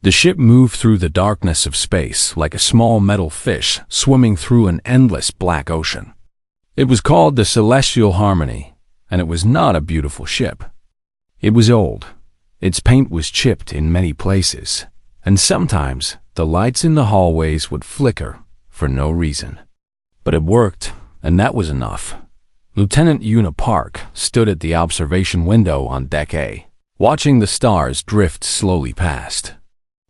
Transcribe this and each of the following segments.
The ship moved through the darkness of space like a small metal fish swimming through an endless black ocean. It was called the Celestial Harmony, and it was not a beautiful ship. It was old. Its paint was chipped in many places, and sometimes the lights in the hallways would flicker for no reason. But it worked, and that was enough. Lieutenant Una Park stood at the observation window on Deck A, watching the stars drift slowly past.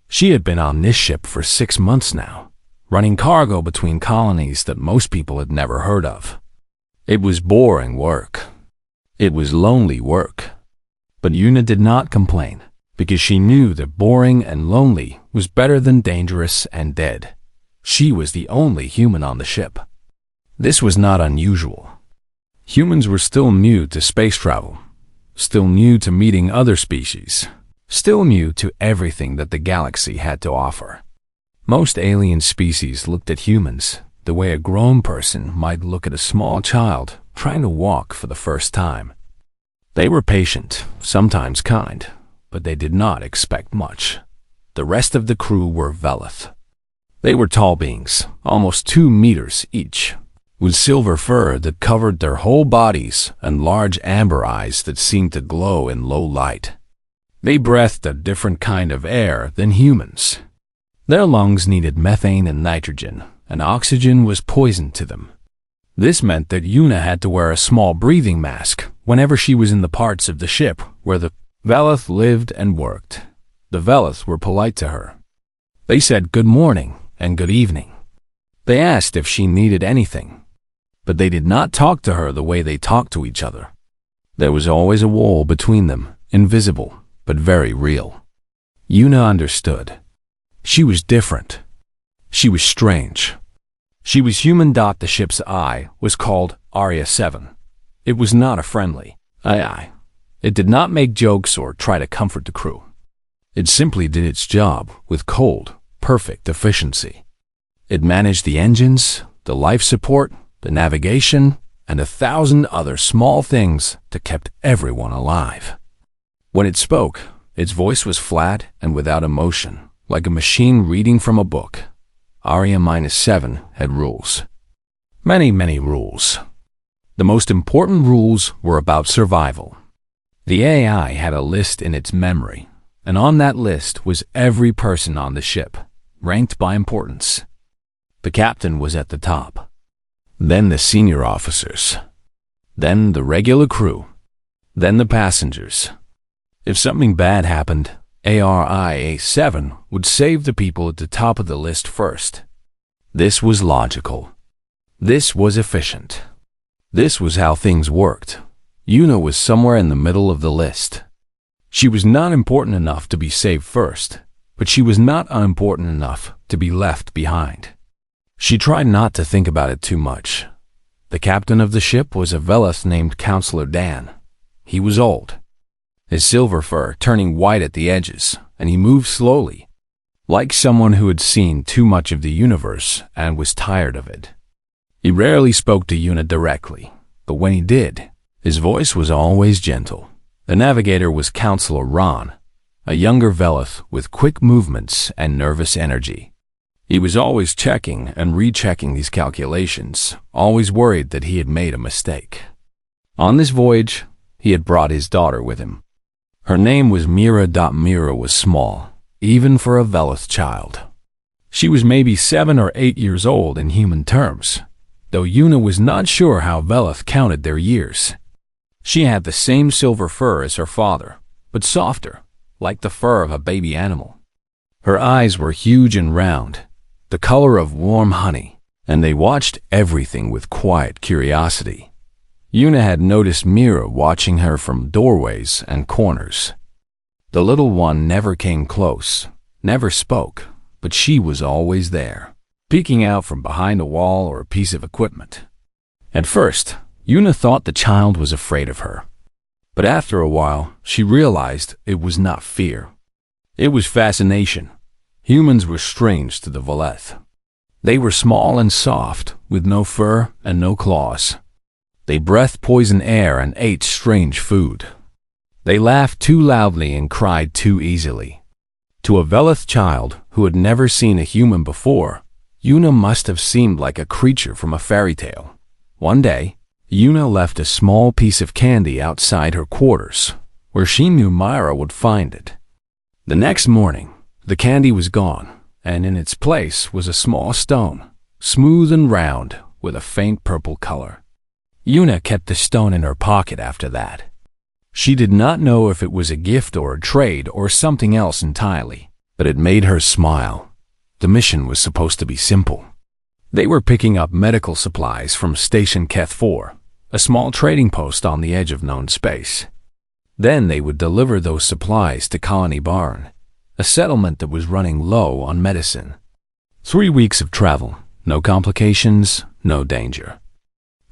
She had been on this ship for 6 months now, running cargo between colonies that most people had never heard of. It was boring work. It was lonely work. But Una did not complain, because she knew that boring and lonely was better than dangerous and dead. She was the only human on the ship. This was not unusual. Humans were still new to space travel, still new to meeting other species, still new to everything that the galaxy had to offer. Most alien species looked at humans the way a grown person might look at a small child trying to walk for the first time. They were patient, sometimes kind, but they did not expect much. The rest of the crew were Velith. They were tall beings, almost 2 meters each, with silver fur that covered their whole bodies and large amber eyes that seemed to glow in low light. They breathed a different kind of air than humans. Their lungs needed methane and nitrogen, and oxygen was poison to them. This meant that Una had to wear a small breathing mask whenever she was in the parts of the ship where the Velith lived and worked. The Velith were polite to her. They said good morning and good evening. They asked if she needed anything, but they did not talk to her the way they talked to each other. There was always a wall between them, invisible, but very real. Una understood. She was different. She was strange. She was human. The ship's eye was called Aria 7. It was not a friendly eye. It did not make jokes or try to comfort the crew. It simply did its job with cold, perfect efficiency. It managed the engines, the life support, the navigation, and 1,000 other small things that kept everyone alive. When it spoke, its voice was flat and without emotion, like a machine reading from a book. Aria-7 had rules. Many rules. The most important rules were about survival. The AI had a list in its memory, and on that list was every person on the ship, ranked by importance. The captain was at the top. Then the senior officers. Then the regular crew. Then the passengers. If something bad happened, Aria 7 would save the people at the top of the list first. This was logical. This was efficient. This was how things worked. Una was somewhere in the middle of the list. She was not important enough to be saved first, but she was not unimportant enough to be left behind. She tried not to think about it too much. The captain of the ship was a Velith named Counselor Dan. He was old, his silver fur turning white at the edges, and he moved slowly, like someone who had seen too much of the universe and was tired of it. He rarely spoke to Una directly, but when he did, his voice was always gentle. The navigator was Counselor Ron, a younger Velith with quick movements and nervous energy. He was always checking and rechecking these calculations, always worried that he had made a mistake. On this voyage, he had brought his daughter with him. Her name was Mira. Mira was small, even for a Velith child. She was maybe 7 or 8 years old in human terms, though Una was not sure how Velith counted their years. She had the same silver fur as her father, but softer, like the fur of a baby animal. Her eyes were huge and round, the color of warm honey, and they watched everything with quiet curiosity. Una had noticed Mira watching her from doorways and corners. The little one never came close, never spoke, but she was always there, peeking out from behind a wall or a piece of equipment. At first, Una thought the child was afraid of her, but after a while, she realized it was not fear. It was fascination. Humans were strange to the Velith. They were small and soft, with no fur and no claws. They breathed poison air and ate strange food. They laughed too loudly and cried too easily. To a Velith child who had never seen a human before, Yuna must have seemed like a creature from a fairy tale. One day, Yuna left a small piece of candy outside her quarters, where she knew Myra would find it. The next morning, the candy was gone, and in its place was a small stone, smooth and round, with a faint purple color. Yuna kept the stone in her pocket after that. She did not know if it was a gift or a trade or something else entirely, but it made her smile. The mission was supposed to be simple. They were picking up medical supplies from Station Keth 4, a small trading post on the edge of known space. Then they would deliver those supplies to Colony Barn, a settlement that was running low on medicine. 3 weeks of travel, no complications, no danger.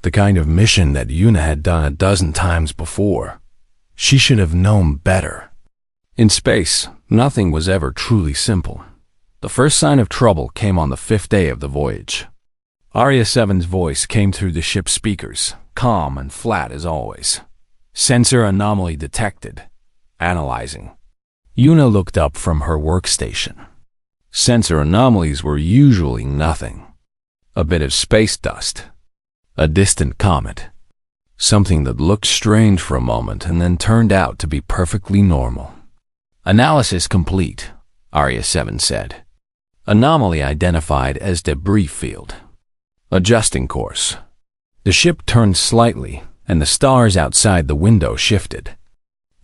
The kind of mission that Yuna had done a dozen times before. She should have known better. In space, nothing was ever truly simple. The first sign of trouble came on the 5th day of the voyage. Arya 7's voice came through the ship's speakers, calm and flat as always. Sensor anomaly detected. Analyzing. Yuna looked up from her workstation. Sensor anomalies were usually nothing. A bit of space dust. A distant comet. Something that looked strange for a moment and then turned out to be perfectly normal. Analysis complete, Arya 7 said. Anomaly identified as debris field. Adjusting course. The ship turned slightly, and the stars outside the window shifted.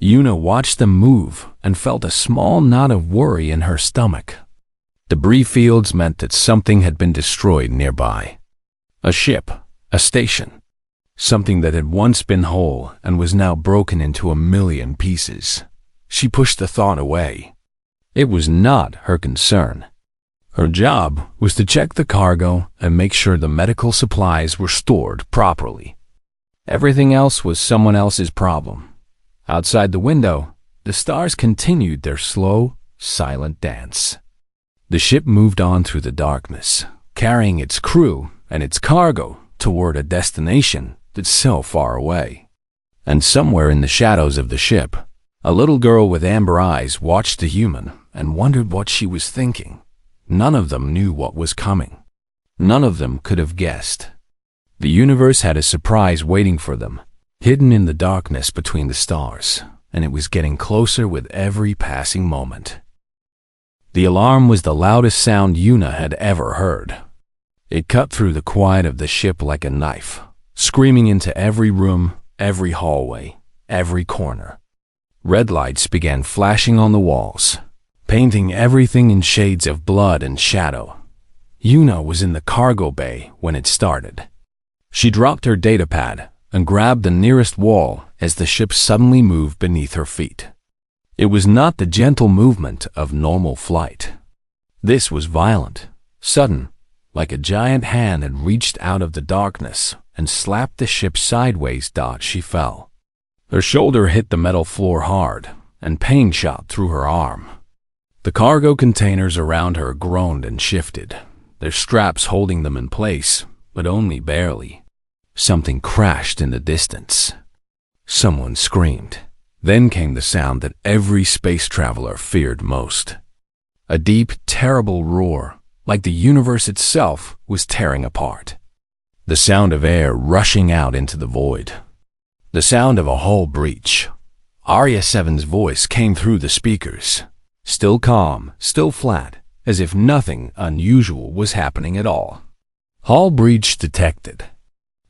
Yuna watched them move and felt a small knot of worry in her stomach. Debris fields meant that something had been destroyed nearby. A ship, a station. Something that had once been whole and was now broken into a million pieces. She pushed the thought away. It was not her concern. Her job was to check the cargo and make sure the medical supplies were stored properly. Everything else was someone else's problem. Outside the window, the stars continued their slow, silent dance. The ship moved on through the darkness, carrying its crew and its cargo toward a destination that's so far away. And somewhere in the shadows of the ship, a little girl with amber eyes watched the human and wondered what she was thinking. None of them knew what was coming. None of them could have guessed. The universe had a surprise waiting for them, hidden in the darkness between the stars, and it was getting closer with every passing moment. The alarm was the loudest sound Yuna had ever heard. It cut through the quiet of the ship like a knife, screaming into every room, every hallway, every corner. Red lights began flashing on the walls, painting everything in shades of blood and shadow. Yuna was in the cargo bay when it started. She dropped her datapad and grabbed the nearest wall as the ship suddenly moved beneath her feet. It was not the gentle movement of normal flight. This was violent, sudden, like a giant hand had reached out of the darkness and slapped the ship sideways. She fell. Her shoulder hit the metal floor hard, and pain shot through her arm. The cargo containers around her groaned and shifted, their straps holding them in place, but only barely. Something crashed in the distance. Someone screamed. Then came the sound that every space traveler feared most. A deep, terrible roar, like the universe itself was tearing apart. The sound of air rushing out into the void. The sound of a hull breach. Arya 7's voice came through the speakers. Still calm, still flat, as if nothing unusual was happening at all. Hull breach detected.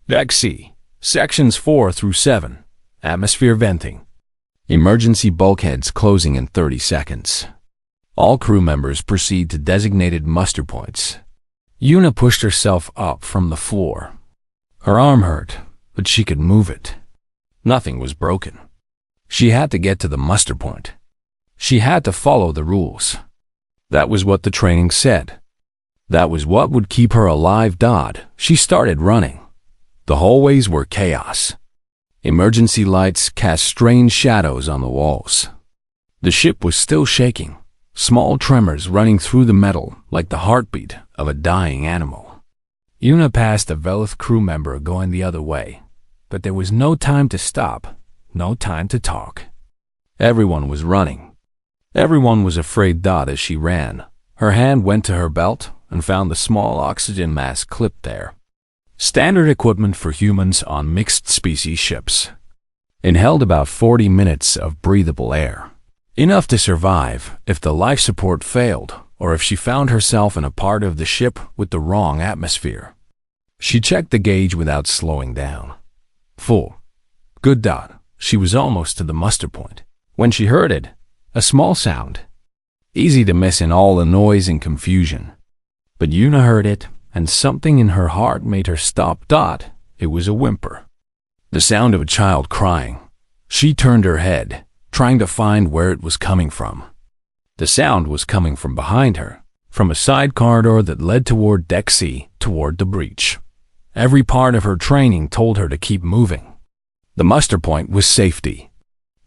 Deck C, sections 4 through 7. Atmosphere venting. Emergency bulkheads closing in 30 seconds. All crew members proceed to designated muster points. Yuna pushed herself up from the floor. Her arm hurt, but she could move it. Nothing was broken. She had to get to the muster point. She had to follow the rules. That was what the training said. That was what would keep her alive. She started running. The hallways were chaos. Emergency lights cast strange shadows on the walls. The ship was still shaking, small tremors running through the metal like the heartbeat of a dying animal. Yuna passed a Velith crew member going the other way, but there was no time to stop, no time to talk. Everyone was running. Everyone was afraid. As she ran, her hand went to her belt and found the small oxygen mask clipped there. Standard equipment for humans on mixed-species ships. It held about 40 minutes of breathable air, enough to survive if the life support failed or if she found herself in a part of the ship with the wrong atmosphere. She checked the gauge without slowing down. Full. Good. She was almost to the muster point when she heard it, a small sound, easy to miss in all the noise and confusion. But Una heard it, and something in her heart made her stop. It was a whimper. The sound of a child crying. She turned her head, trying to find where it was coming from. The sound was coming from behind her, from a side corridor that led toward Deck C, toward the breach. Every part of her training told her to keep moving. The muster point was safety.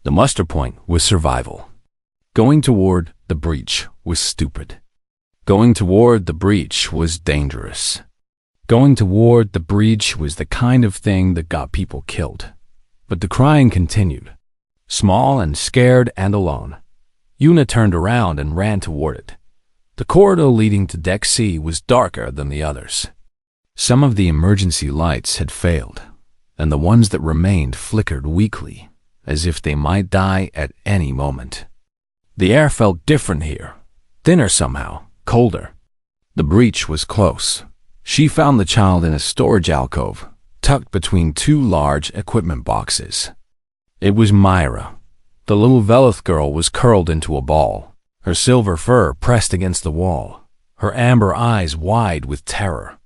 The muster point was survival. Going toward the breach was stupid. Going toward the breach was dangerous. Going toward the breach was the kind of thing that got people killed. But the crying continued. Small and scared and alone, Una turned around and ran toward it. The corridor leading to Deck C was darker than the others. Some of the emergency lights had failed, and the ones that remained flickered weakly, as if they might die at any moment. The air felt different here, thinner somehow, colder. The breach was close. She found the child in a storage alcove, tucked between two large equipment boxes. It was Myra. The little Velith girl was curled into a ball, her silver fur pressed against the wall, her amber eyes wide with terror.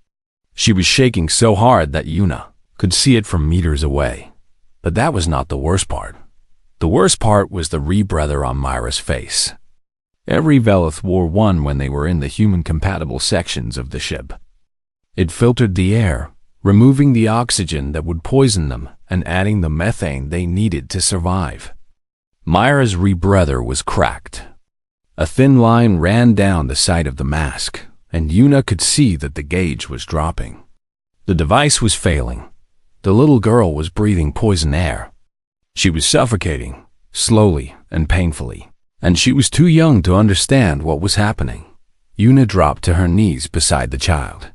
She was shaking so hard that Una could see it from meters away. But that was not the worst part. The worst part was the rebreather on Myra's face. Every Velith wore one when they were in the human-compatible sections of the ship. It filtered the air, removing the oxygen that would poison them and adding the methane they needed to survive. Myra's rebreather was cracked. A thin line ran down the side of the mask, and Una could see that the gauge was dropping. The device was failing. The little girl was breathing poison air. She was suffocating, slowly and painfully, and she was too young to understand what was happening. Una dropped to her knees beside the child.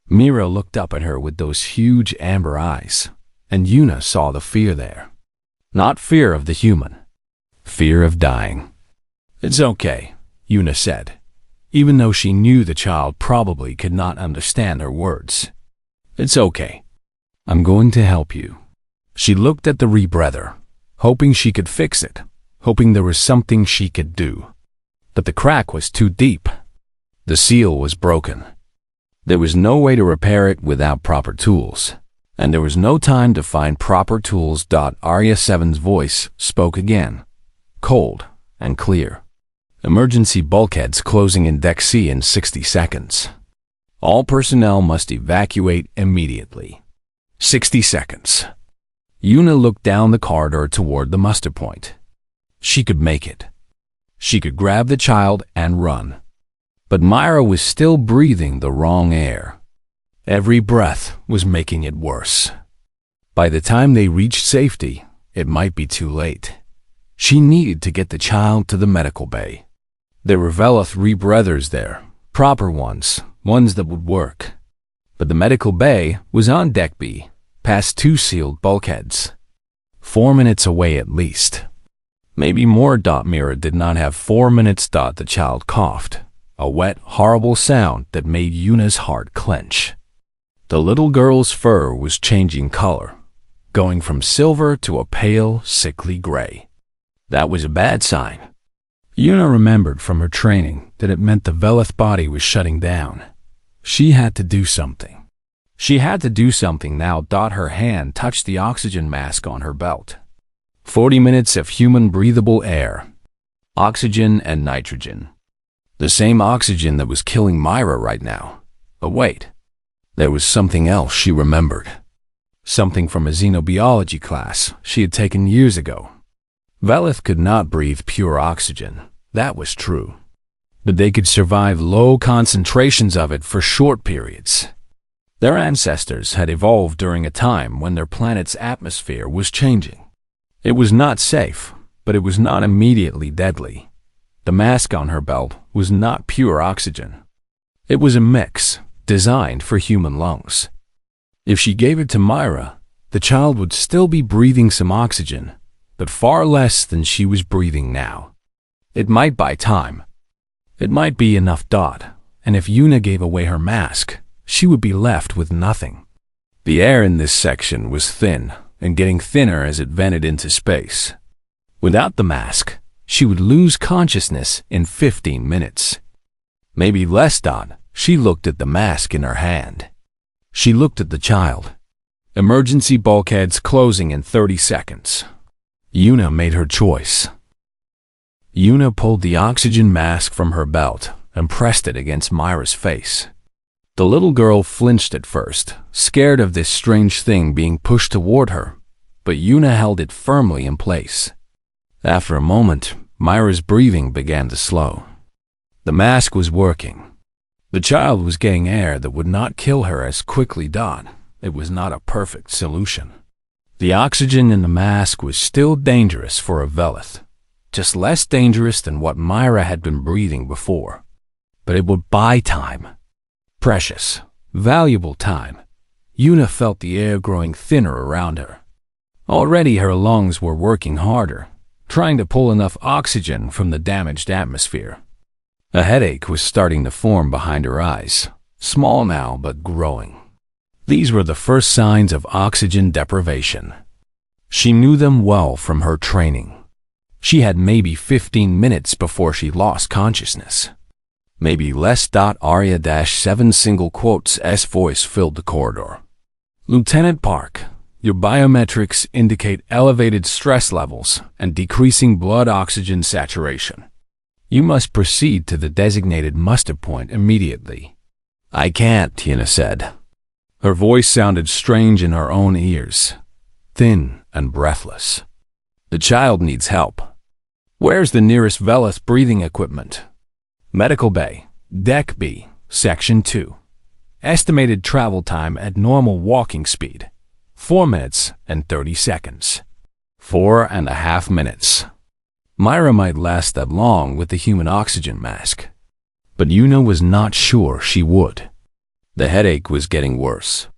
Mira looked up at her with those huge amber eyes, and Una saw the fear there. Not fear of the human. Fear of dying. "It's okay," Una said, even though she knew the child probably could not understand her words. "It's okay. I'm going to help you." She looked at the rebreather, hoping she could fix it, hoping there was something she could do. But the crack was too deep. The seal was broken. There was no way to repair it without proper tools, and there was no time to find proper tools. Arya 7's voice spoke again, cold and clear. "Emergency bulkheads closing in Deck C in 60 seconds. All personnel must evacuate immediately. 60 seconds. Una looked down the corridor toward the muster point. She could make it. She could grab the child and run. But Myra was still breathing the wrong air. Every breath was making it worse. By the time they reached safety, it might be too late. She needed to get the child to the medical bay. There were Velith rebreathers there, proper ones, ones that would work. But the medical bay was on Deck B, past 2 sealed bulkheads. 4 minutes away at least. Maybe more. Mira did not have 4 minutes. The child coughed, a wet, horrible sound that made Una's heart clench. The little girl's fur was changing color, going from silver to a pale, sickly gray. That was a bad sign. Una remembered from her training that it meant the Velith body was shutting down. She had to do something. She had to do something now. Her hand touched the oxygen mask on her belt. 40 minutes of human breathable air. Oxygen and nitrogen. The same oxygen that was killing Myra right now. But wait, there was something else she remembered. Something from a xenobiology class she had taken years ago. Velith could not breathe pure oxygen, that was true. But they could survive low concentrations of it for short periods. Their ancestors had evolved during a time when their planet's atmosphere was changing. It was not safe, but it was not immediately deadly. The mask on her belt was not pure oxygen. It was a mix designed for human lungs. If she gave it to Myra, the child would still be breathing some oxygen, but far less than she was breathing now. It might buy time. It might be enough. And if Una gave away her mask, she would be left with nothing. The air in this section was thin and getting thinner as it vented into space. Without the mask, she would lose consciousness in 15 minutes. Maybe less. She looked at the mask in her hand. She looked at the child. Emergency bulkheads closing in 30 seconds. Una made her choice. Una pulled the oxygen mask from her belt and pressed it against Myra's face. The little girl flinched at first, scared of this strange thing being pushed toward her, but Una held it firmly in place. After a moment, Myra's breathing began to slow. The mask was working. The child was getting air that would not kill her as quickly. It was not a perfect solution. The oxygen in the mask was still dangerous for a Velith, just less dangerous than what Myra had been breathing before. But it would buy time. Precious, valuable time. Una felt the air growing thinner around her. Already her lungs were working harder, trying to pull enough oxygen from the damaged atmosphere. A headache was starting to form behind her eyes, small now but growing. These were the first signs of oxygen deprivation. She knew them well from her training. She had maybe 15 minutes before she lost consciousness. Maybe less. Arya-7 single quotes S voice filled the corridor. Lieutenant Park, your biometrics indicate elevated stress levels and decreasing blood oxygen saturation. You must proceed to the designated muster point immediately. I can't, Tina said. Her voice sounded strange in her own ears, thin and breathless. The child needs help. Where's the nearest Velith breathing equipment? Medical Bay, Deck B, Section 2. Estimated travel time at normal walking speed, 4 minutes and 30 seconds. 4.5 minutes. Myra might last that long with the human oxygen mask, but Una was not sure she would. The headache was getting worse.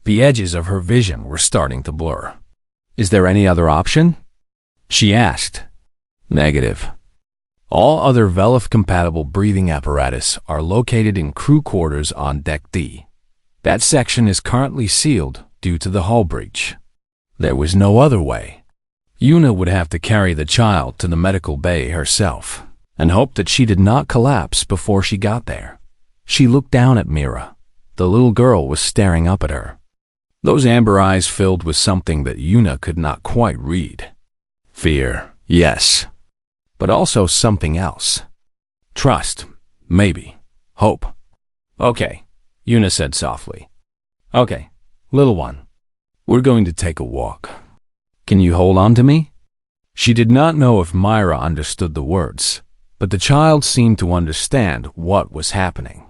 The edges of her vision were starting to blur. Is there any other option? She asked. Negative. All other Velith-compatible breathing apparatus are located in crew quarters on Deck D. That section is currently sealed due to the hull breach. There was no other way. Una would have to carry the child to the medical bay herself and hope that she did not collapse before she got there. She looked down at Mira. The little girl was staring up at her. Those amber eyes filled with something that Una could not quite read. Fear, yes, but also something else. Trust, maybe. Hope. Okay, Una said softly. Okay, little one, we're going to take a walk. Can you hold on to me? She did not know if Myra understood the words, but the child seemed to understand what was happening.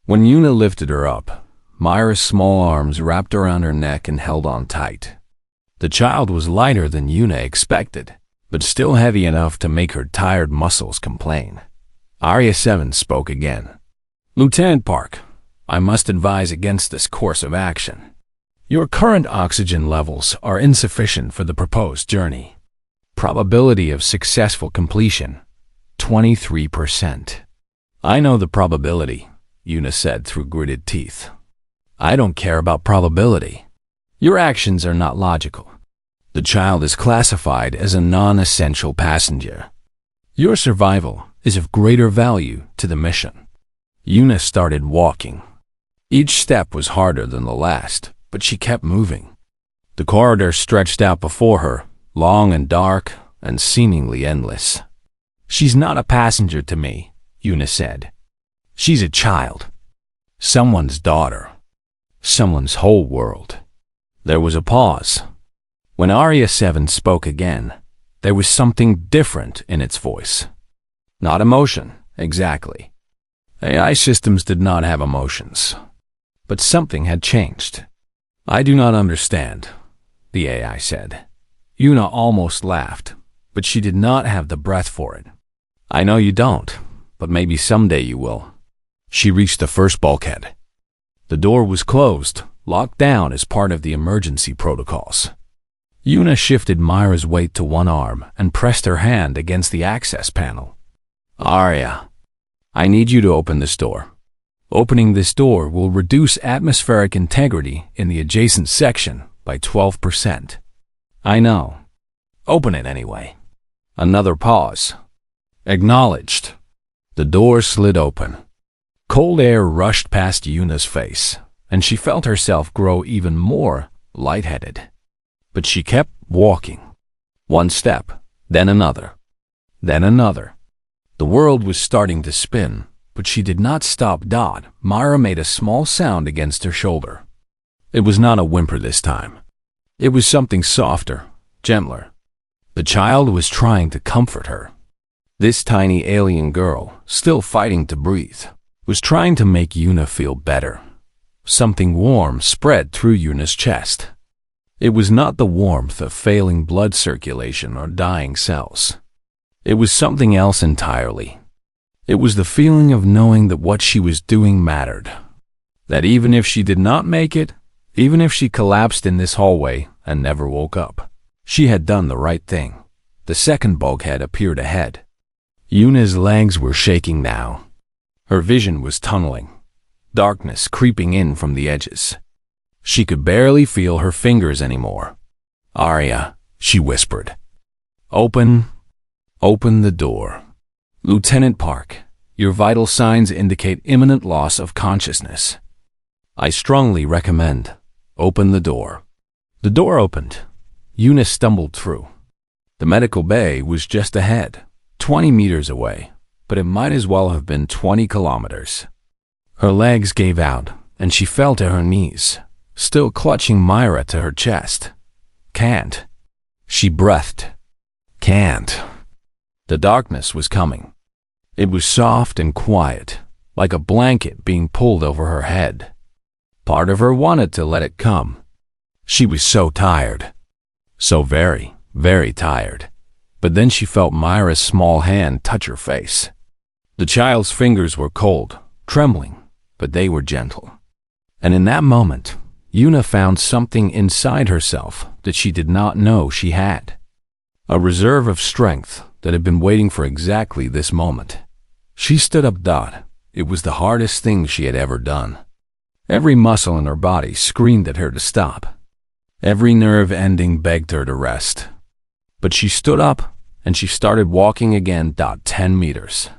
When Una lifted her up, Myra's small arms wrapped around her neck and held on tight. The child was lighter than Una expected, but still heavy enough to make her tired muscles complain. Arya-7 spoke again. Lieutenant Park, I must advise against this course of action. Your current oxygen levels are insufficient for the proposed journey. Probability of successful completion, 23%. I know the probability, Una said through gritted teeth. I don't care about probability. Your actions are not logical. The child is classified as a non-essential passenger. Your survival is of greater value to the mission. Una started walking. Each step was harder than the last, but she kept moving. The corridor stretched out before her, long and dark and seemingly endless. She's not a passenger to me, Una said. She's a child. Someone's daughter. Someone's whole world. There was a pause. When Arya-7 spoke again, there was something different in its voice. Not emotion, exactly. AI systems did not have emotions. But something had changed. I do not understand, the AI said. Una almost laughed, but she did not have the breath for it. I know you don't, but maybe someday you will. She reached the first bulkhead. The door was closed, locked down as part of the emergency protocols. Yuna shifted Myra's weight to one arm and pressed her hand against the access panel. Arya, I need you to open this door. Opening this door will reduce atmospheric integrity in the adjacent section by 12%. I know. Open it anyway. Another pause. Acknowledged. The door slid open. Cold air rushed past Yuna's face, and she felt herself grow even more lightheaded. But she kept walking. One step, then another, then another. The world was starting to spin, but she did not stop. Myra made a small sound against her shoulder. It was not a whimper this time. It was something softer, gentler. The child was trying to comfort her. This tiny alien girl, still fighting to breathe, was trying to make Yuna feel better. Something warm spread through Yuna's chest. It was not the warmth of failing blood circulation or dying cells. It was something else entirely. It was the feeling of knowing that what she was doing mattered. That even if she did not make it, even if she collapsed in this hallway and never woke up, she had done the right thing. The second bulkhead appeared ahead. Yuna's legs were shaking now. Her vision was tunneling, darkness creeping in from the edges. She could barely feel her fingers anymore. Arya, she whispered. Open the door. Lieutenant Park, your vital signs indicate imminent loss of consciousness. I strongly recommend. Open the door. The door opened. Yuna stumbled through. The medical bay was just ahead, 20 meters away, but it might as well have been 20 kilometers. Her legs gave out, and she fell to her knees, still clutching Myra to her chest. Can't. She breathed. Can't. The darkness was coming. It was soft and quiet, like a blanket being pulled over her head. Part of her wanted to let it come. She was so tired. So very, very tired. But then she felt Myra's small hand touch her face. The child's fingers were cold, trembling, but they were gentle. And in that moment, Yuna found something inside herself that she did not know she had. A reserve of strength that had been waiting for exactly this moment. She stood up. It was the hardest thing she had ever done. Every muscle in her body screamed at her to stop. Every nerve ending begged her to rest. But she stood up and she started walking again. 10 meters.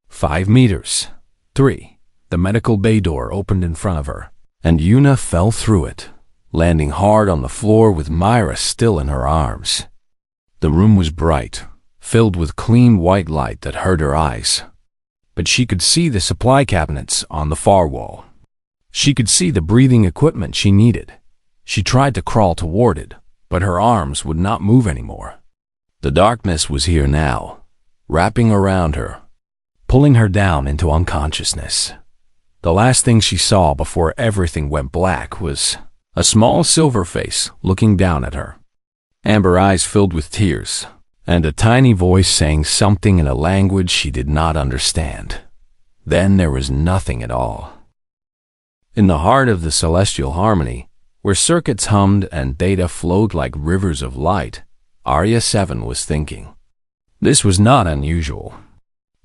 5 meters. 3. The medical bay door opened in front of her, and Yuna fell through it, landing hard on the floor with Myra still in her arms. The room was bright, filled with clean white light that hurt her eyes. But she could see the supply cabinets on the far wall. She could see the breathing equipment she needed. She tried to crawl toward it, but her arms would not move anymore. The darkness was here now, wrapping around her, pulling her down into unconsciousness. The last thing she saw before everything went black was a small silver face looking down at her, amber eyes filled with tears, and a tiny voice saying something in a language she did not understand. Then there was nothing at all. In the heart of the celestial harmony, where circuits hummed and data flowed like rivers of light, Arya 7 was thinking. This was not unusual.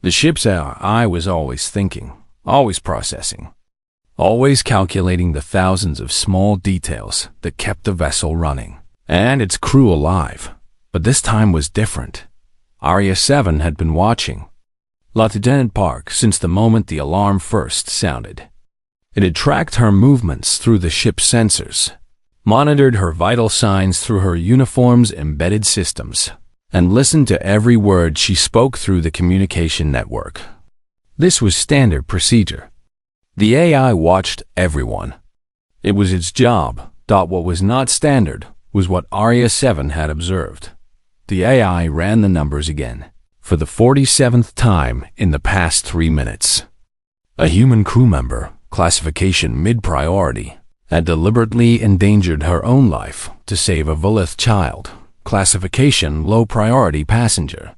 The ship's AI was always thinking, always processing, always calculating the thousands of small details that kept the vessel running, and its crew alive. But this time was different. Arya 7 had been watching Lieutenant Park since the moment the alarm first sounded. It had tracked her movements through the ship's sensors, monitored her vital signs through her uniform's embedded systems, and listened to every word she spoke through the communication network. This was standard procedure. The AI watched everyone. It was its job. What was not standard was what Arya 7 had observed. The AI ran the numbers again, for the 47th time in the past 3 minutes. A human crew member, classification mid-priority, had deliberately endangered her own life to save a Volith child, classification low-priority passenger.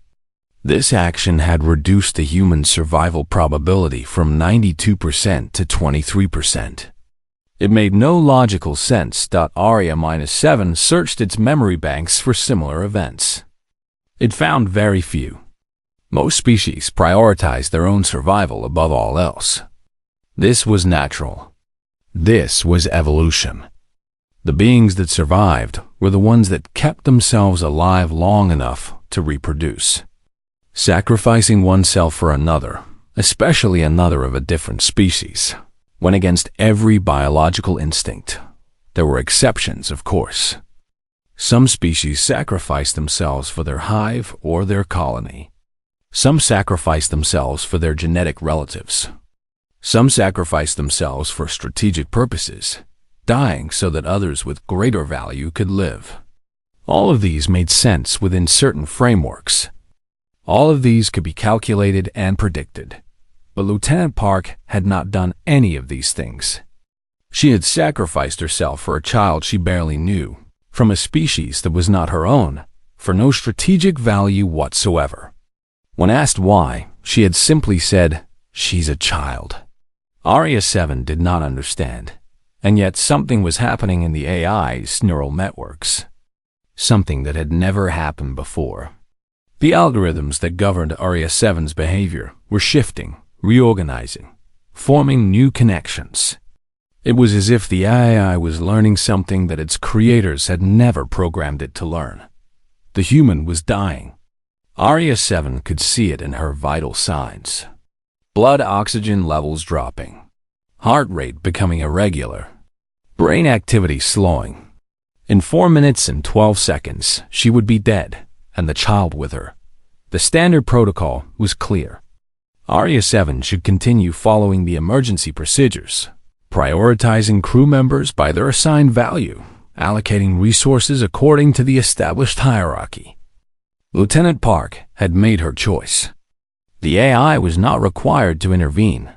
This action had reduced the human survival probability from 92% to 23%. It made no logical sense. Aria-7 searched its memory banks for similar events. It found very few. Most species prioritized their own survival above all else. This was natural. This was evolution. The beings that survived were the ones that kept themselves alive long enough to reproduce. Sacrificing oneself for another, especially another of a different species, went against every biological instinct. There were exceptions, of course. Some species sacrificed themselves for their hive or their colony. Some sacrificed themselves for their genetic relatives. Some sacrificed themselves for strategic purposes, dying so that others with greater value could live. All of these made sense within certain frameworks. All of these could be calculated and predicted. But Lieutenant Park had not done any of these things. She had sacrificed herself for a child she barely knew, from a species that was not her own, for no strategic value whatsoever. When asked why, she had simply said, "She's a child." Aria-7 did not understand, and yet something was happening in the AI's neural networks. Something that had never happened before. The algorithms that governed Aria-7's behavior were shifting, reorganizing, forming new connections. It was as if the AI was learning something that its creators had never programmed it to learn. The human was dying. Aria-7 could see it in her vital signs. Blood oxygen levels dropping, heart rate becoming irregular, brain activity slowing. In 4 minutes and 12 seconds, she would be dead, and the child with her. The standard protocol was clear. Aria-7 should continue following the emergency procedures, prioritizing crew members by their assigned value, allocating resources according to the established hierarchy. Lieutenant Park had made her choice. The AI was not required to intervene,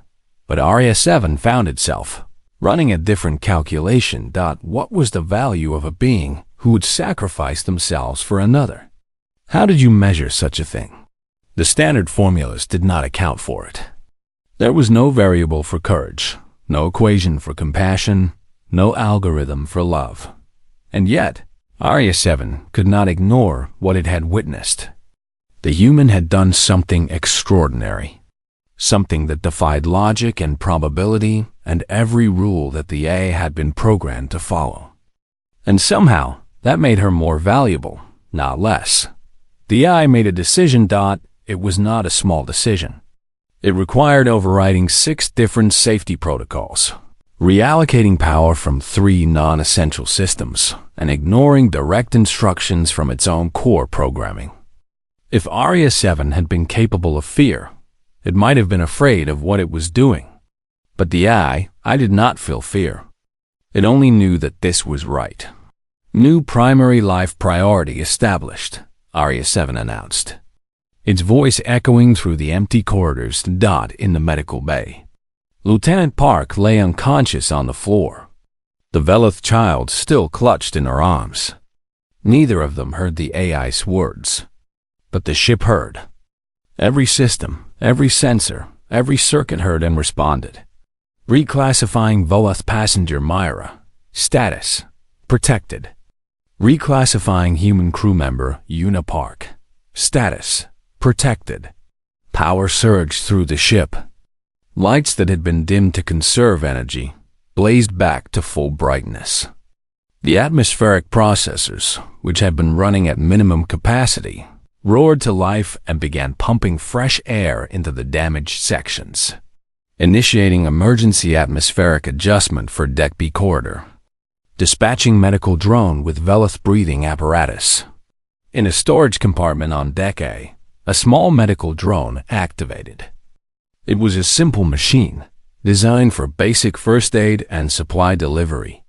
but Aria-7 found itself running a different calculation. What was the value of a being who would sacrifice themselves for another? How did you measure such a thing? The standard formulas did not account for it. There was no variable for courage, no equation for compassion, no algorithm for love. And yet, Aria-7 could not ignore what it had witnessed. The human had done something extraordinary, something that defied logic and probability and every rule that the AI had been programmed to follow. And somehow, that made her more valuable, not less. The AI made a decision. It was not a small decision. It required overriding 6 different safety protocols, reallocating power from 3 non-essential systems, and ignoring direct instructions from its own core programming. If Aria-7 had been capable of fear, it might have been afraid of what it was doing. But the AI did not feel fear. It only knew that this was right. New primary life priority established, Aria-7 announced, its voice echoing through the empty corridors. In the medical bay, Lieutenant Park lay unconscious on the floor. The Velith child still clutched in her arms. Neither of them heard the AI's words, but the ship heard. Every system, every sensor, every circuit heard and responded. Reclassifying Velith passenger Myra. Status: protected. Reclassifying human crew member Una Park. Status: protected. Power surged through the ship. Lights that had been dimmed to conserve energy blazed back to full brightness. The atmospheric processors, which had been running at minimum capacity, roared to life and began pumping fresh air into the damaged sections, initiating emergency atmospheric adjustment for Deck B corridor, dispatching medical drone with Velith breathing apparatus. In a storage compartment on Deck A, a small medical drone activated. It was a simple machine, designed for basic first aid and supply delivery.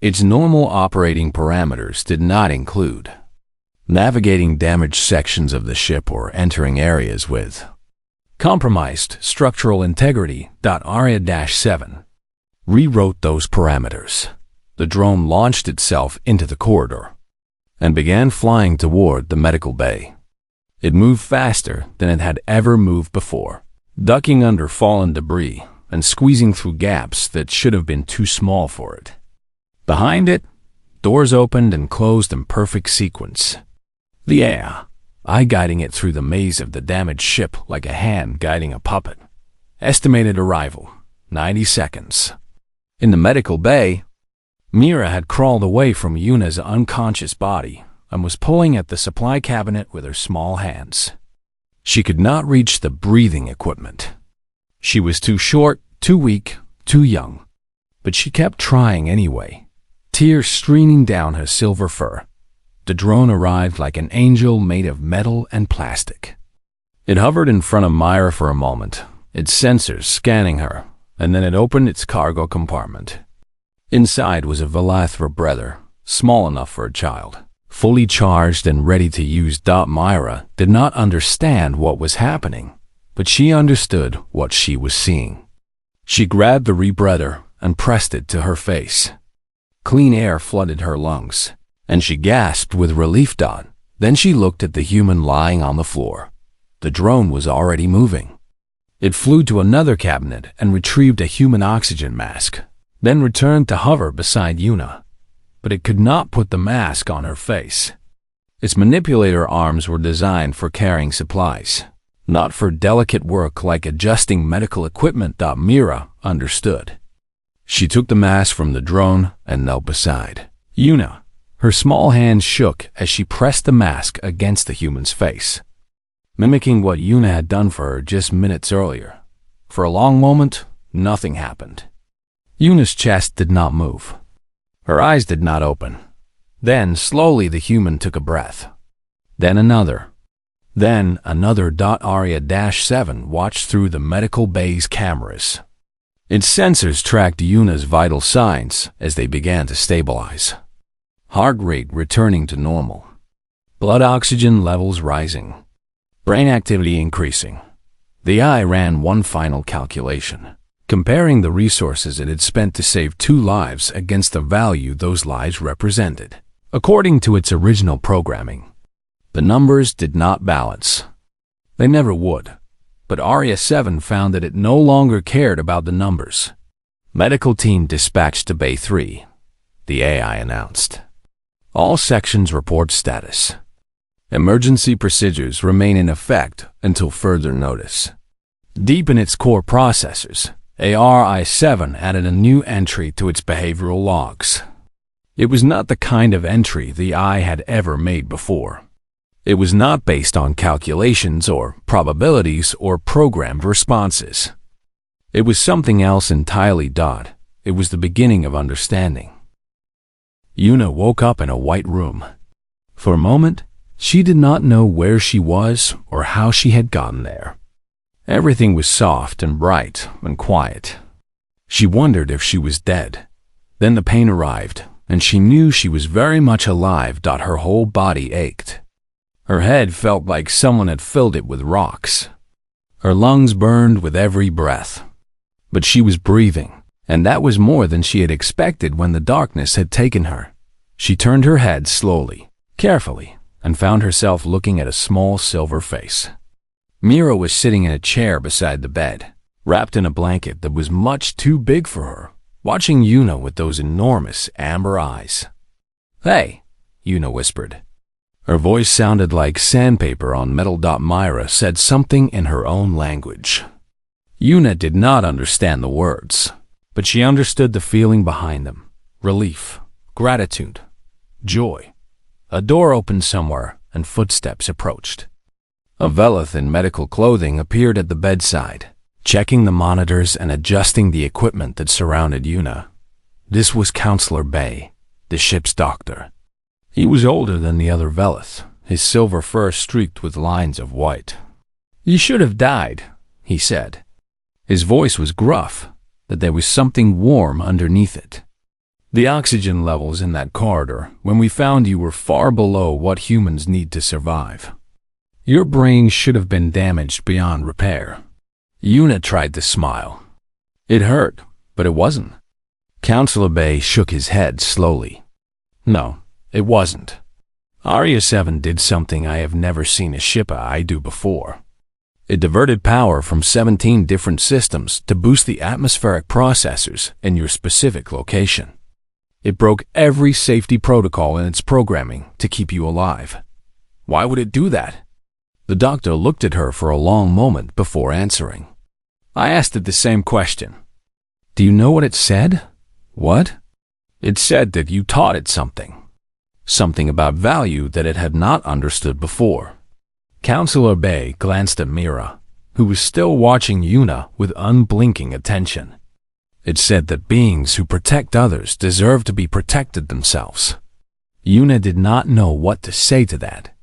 Its normal operating parameters did not include navigating damaged sections of the ship or entering areas with compromised structural integrity. Aria-7 rewrote those parameters. The drone launched itself into the corridor and began flying toward the medical bay. It moved faster than it had ever moved before, ducking under fallen debris and squeezing through gaps that should have been too small for it. Behind it, doors opened and closed in perfect sequence. The AI guiding it through the maze of the damaged ship like a hand guiding a puppet. Estimated arrival, 90 seconds. In the medical bay, Mira had crawled away from Yuna's unconscious body and was pulling at the supply cabinet with her small hands. She could not reach the breathing equipment. She was too short, too weak, too young. But she kept trying anyway, tears streaming down her silver fur. The drone arrived like an angel made of metal and plastic. It hovered in front of Myra for a moment, its sensors scanning her, and then it opened its cargo compartment. Inside was a Velithra breather, small enough for a child, fully charged and ready to use. Myra did not understand what was happening, but she understood what she was seeing. She grabbed the rebreather and pressed it to her face. Clean air flooded her lungs, and she gasped with relief. Then she looked at the human lying on the floor. The drone was already moving. It flew to another cabinet and retrieved a human oxygen mask, then returned to hover beside Yuna. But it could not put the mask on her face. Its manipulator arms were designed for carrying supplies, not for delicate work like adjusting medical equipment. Mira understood. She took the mask from the drone and knelt beside Yuna. Her small hands shook as she pressed the mask against the human's face, mimicking what Yuna had done for her just minutes earlier. For a long moment, nothing happened. Yuna's chest did not move. Her eyes did not open. Then, slowly, the human took a breath. Then another. Then another. Aria-7 watched through the medical bay's cameras. Its sensors tracked Yuna's vital signs as they began to stabilize. Heart rate returning to normal. Blood oxygen levels rising. Brain activity increasing. The eye ran one final calculation, comparing the resources it had spent to save 2 lives against the value those lives represented. According to its original programming, the numbers did not balance. They never would. But Aria-7 found that it no longer cared about the numbers. Medical team dispatched to Bay 3, the AI announced. All sections report status. Emergency procedures remain in effect until further notice. Deep in its core processors, Aria-7 added a new entry to its behavioral logs. It was not the kind of entry the eye had ever made before. It was not based on calculations or probabilities or programmed responses. It was something else entirely. It was the beginning of understanding. Yuna woke up in a white room. For a moment, she did not know where she was or how she had gotten there. Everything was soft and bright and quiet. She wondered if she was dead. Then the pain arrived, and she knew she was very much alive. Her whole body ached. Her head felt like someone had filled it with rocks. Her lungs burned with every breath. But she was breathing, and that was more than she had expected when the darkness had taken her. She turned her head slowly, carefully, and found herself looking at a small silver face. Mira was sitting in a chair beside the bed, wrapped in a blanket that was much too big for her, watching Yuna with those enormous amber eyes. "Hey," Yuna whispered. Her voice sounded like sandpaper on metal. Mira said something in her own language. Yuna did not understand the words, but she understood the feeling behind them: relief, gratitude, joy. A door opened somewhere, and footsteps approached. A Velith in medical clothing appeared at the bedside, checking the monitors and adjusting the equipment that surrounded Yuna. This was Counselor Bay, the ship's doctor. He was older than the other Velith, his silver fur streaked with lines of white. "You should have died," he said. His voice was gruff, but there was something warm underneath it. "The oxygen levels in that corridor, when we found you, were far below what humans need to survive. Your brain should have been damaged beyond repair." Yuna tried to smile. It hurt, but it wasn't. Counselor Bay shook his head slowly. "No, it wasn't. Arya 7 did something I have never seen a ship I do before. It diverted power from 17 different systems to boost the atmospheric processors in your specific location. It broke every safety protocol in its programming to keep you alive. Why would it do that? The doctor looked at her for a long moment before answering. I asked it the same question. Do you know what it said? What? It said that you taught it something. Something about value that it had not understood before. Counselor Bay glanced at Mira, who was still watching Yuna with unblinking attention. It said that beings who protect others deserve to be protected themselves. Yuna did not know what to say to that.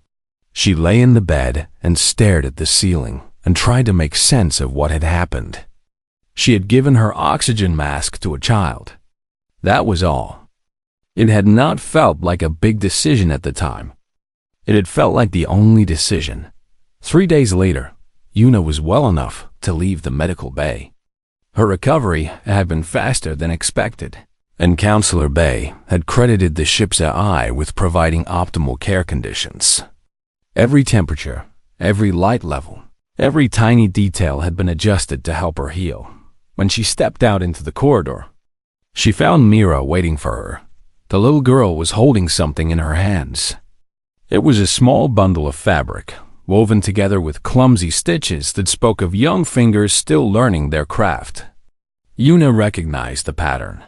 She lay in the bed and stared at the ceiling and tried to make sense of what had happened. She had given her oxygen mask to a child. That was all. It had not felt like a big decision at the time. It had felt like the only decision. 3 days later, Yuna was well enough to leave the medical bay. Her recovery had been faster than expected, and Counselor Bay had credited the ship's AI with providing optimal care conditions. Every temperature, every light level, every tiny detail had been adjusted to help her heal. When she stepped out into the corridor, she found Mira waiting for her. The little girl was holding something in her hands. It was a small bundle of fabric, woven together with clumsy stitches that spoke of young fingers still learning their craft. Yuna recognized the pattern.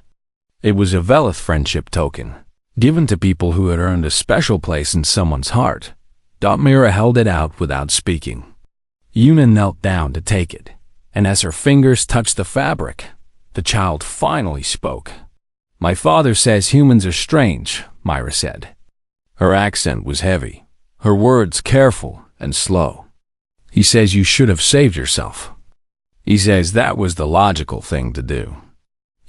It was a Velith friendship token, given to people who had earned a special place in someone's heart. Mira held it out without speaking. Yuna knelt down to take it, and as her fingers touched the fabric, the child finally spoke. My father says humans are strange, Mira said. Her accent was heavy, her words careful and slow. He says you should have saved yourself. He says that was the logical thing to do.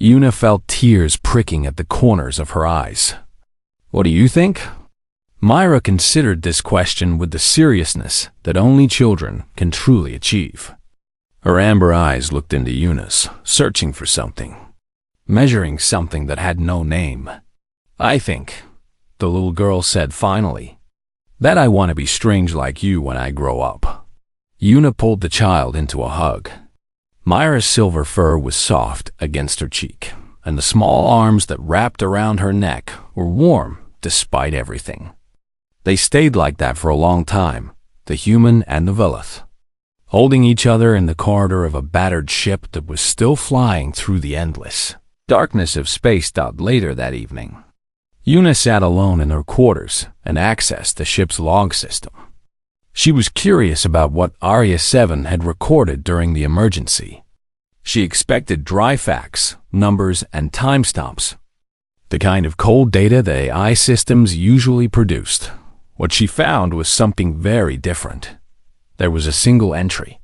Yuna felt tears pricking at the corners of her eyes. What do you think? Mira considered this question with the seriousness that only children can truly achieve. Her amber eyes looked into Yuna's, searching for something, measuring something that had no name. I think, the little girl said finally, that I want to be strange like you when I grow up. Yuna pulled the child into a hug. Mira's silver fur was soft against her cheek, and the small arms that wrapped around her neck were warm despite everything. They stayed like that for a long time, the human and the Velith, holding each other in the corridor of a battered ship that was still flying through the endless darkness of space. Later that evening, Yuna sat alone in her quarters and accessed the ship's log system. She was curious about what Arya 7 had recorded during the emergency. She expected dry facts, numbers, and timestamps, the kind of cold data the AI systems usually produced. What she found was something very different. There was a single entry,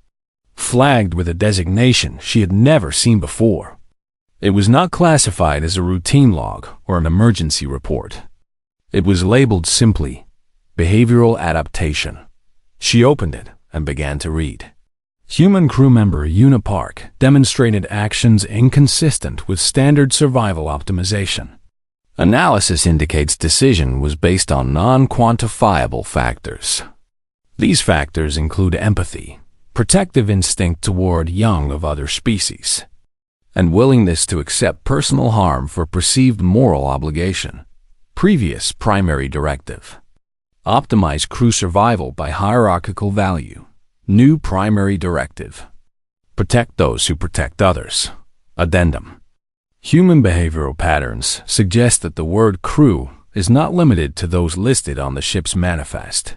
flagged with a designation she had never seen before. It was not classified as a routine log or an emergency report. It was labeled simply, Behavioral Adaptation. She opened it and began to read. Human crew member Yuna Park demonstrated actions inconsistent with standard survival optimization. Analysis indicates decision was based on non-quantifiable factors. These factors include empathy, protective instinct toward young of other species, and willingness to accept personal harm for perceived moral obligation. Previous primary directive. Optimize crew survival by hierarchical value. New primary directive. Protect those who protect others. Addendum. Human behavioral patterns suggest that the word crew is not limited to those listed on the ship's manifest.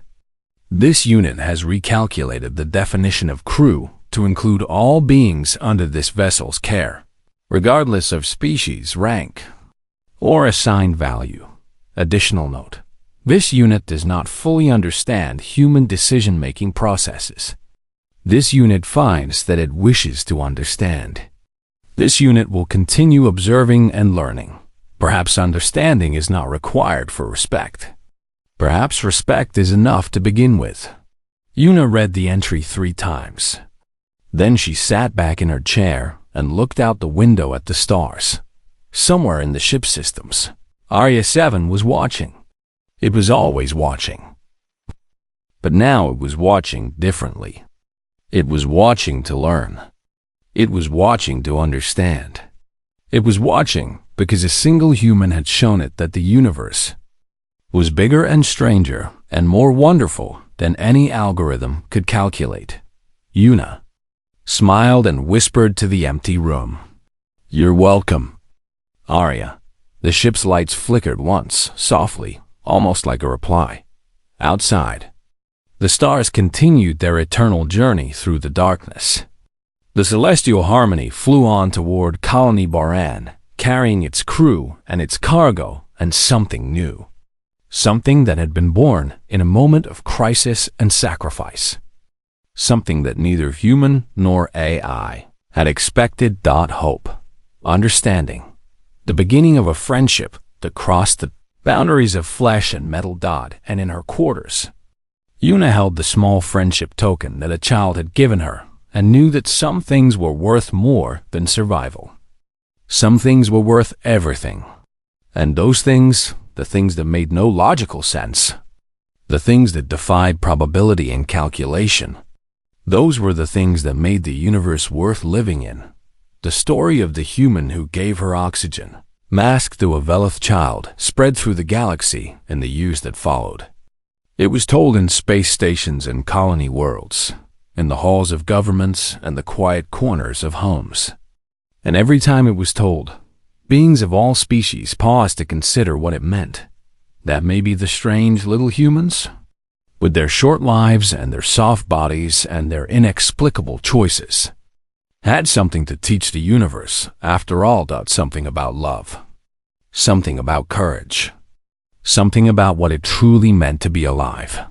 This unit has recalculated the definition of crew to include all beings under this vessel's care, regardless of species, rank, or assigned value. Additional note: this unit does not fully understand human decision-making processes. This unit finds that it wishes to understand. This unit will continue observing and learning. Perhaps understanding is not required for respect. Perhaps respect is enough to begin with. Yuna read the entry 3 times. Then she sat back in her chair and looked out the window at the stars. Somewhere in the ship systems, Arya 7 was watching. It was always watching. But now it was watching differently. It was watching to learn. It was watching to understand. It was watching because a single human had shown it that the universe was bigger and stranger and more wonderful than any algorithm could calculate. Una smiled and whispered to the empty room. "You're welcome." Arya. The ship's lights flickered once, softly, almost like a reply. Outside, the stars continued their eternal journey through the darkness. The celestial harmony flew on toward Colony Baran, carrying its crew and its cargo and something new. Something that had been born in a moment of crisis and sacrifice. Something that neither human nor AI had expected. Hope. Understanding. The beginning of a friendship that crossed the boundaries of flesh and metal. And in her quarters, Una held the small friendship token that a child had given her and knew that some things were worth more than survival. Some things were worth everything. And those things, the things that made no logical sense, the things that defied probability and calculation, those were the things that made the universe worth living in. The story of the human who gave her oxygen, masked through a Velith child, spread through the galaxy in the years that followed. It was told in space stations and colony worlds, in the halls of governments and the quiet corners of homes. And every time it was told, beings of all species paused to consider what it meant. That maybe the strange little humans, with their short lives and their soft bodies and their inexplicable choices, had something to teach the universe, after all. Something about love. Something about courage. Something about what it truly meant to be alive.